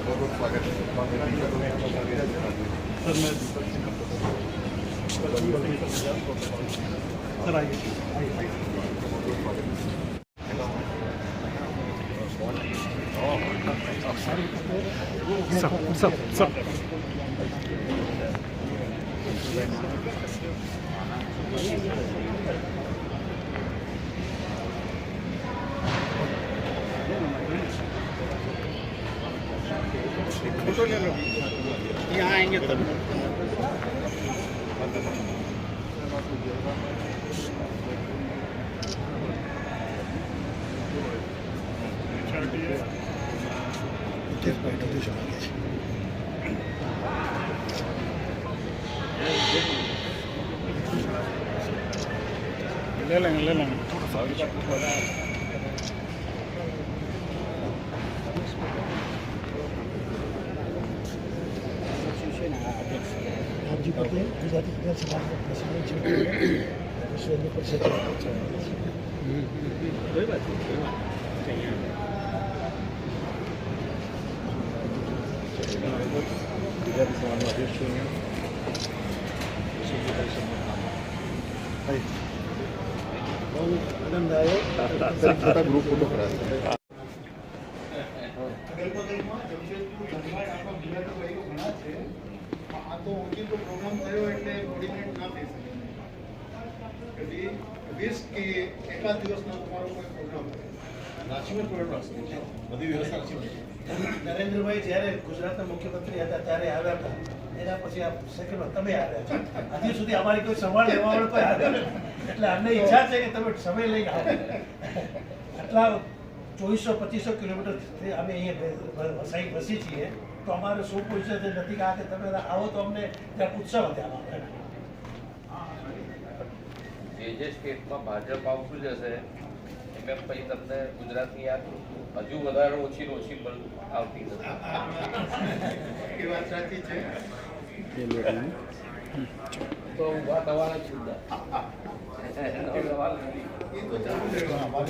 बहुत बहुत स्वागत है। सर आइए सब फोटो ले लो, यहाँ आएंगे तब। ले लेंगे जी पटेल गुजराती विधान सभा के प्रेसिडेंट विश्व परिषद कोई बात नहीं, ગુજરાતી સમાજનો અધ્યક્ષ છું બહુ આનંદ આવ્યો छोटा ग्रुप फोटो करा આ તો ઓચિંતો પ્રોગ્રામ થયો એટલે કોર્ડિનેટ ના થઈ શકે. 20 કે એકાદ દિવસનો તમારો કોઈ પ્રોગ્રામ રાંચીમાં પ્રોગ્રામ બધી વ્યવસ્થા છે. નરેન્દ્રભાઈ જ્યારે ગુજરાતના મુખ્યમંત્રી હતા ત્યારે આવ્યા હતા, એના પછી આ સેકન્ડ તમે આવ્યા છો. હજી સુધી અમારી કોઈ સંભાળ લેવા વાળો કોઈ આવ્યો નથી. એટલે અમને ઈચ્છા છે કે તમે સમય લઈને આવો. આટલા 2400-2500 કિલોમીટરથી અમે અહીંયા વસાઈ વસી છીએ, તો અમારે શું પૂછે છે નથી કે આ કે તમે આવો તો અમને ત્યાં ઉત્સવ હતા અમારે. જે સ્ટેટમાં ભાજપ આવતું જશે એમ પછી તમને ગુજરાતની યાદ હજુ વધારે ઓછી આવતી એ વાત સાચી છે. તો ઊભા થવાના જ મુદ્દા એ તો ચાલુ રહેવાનું.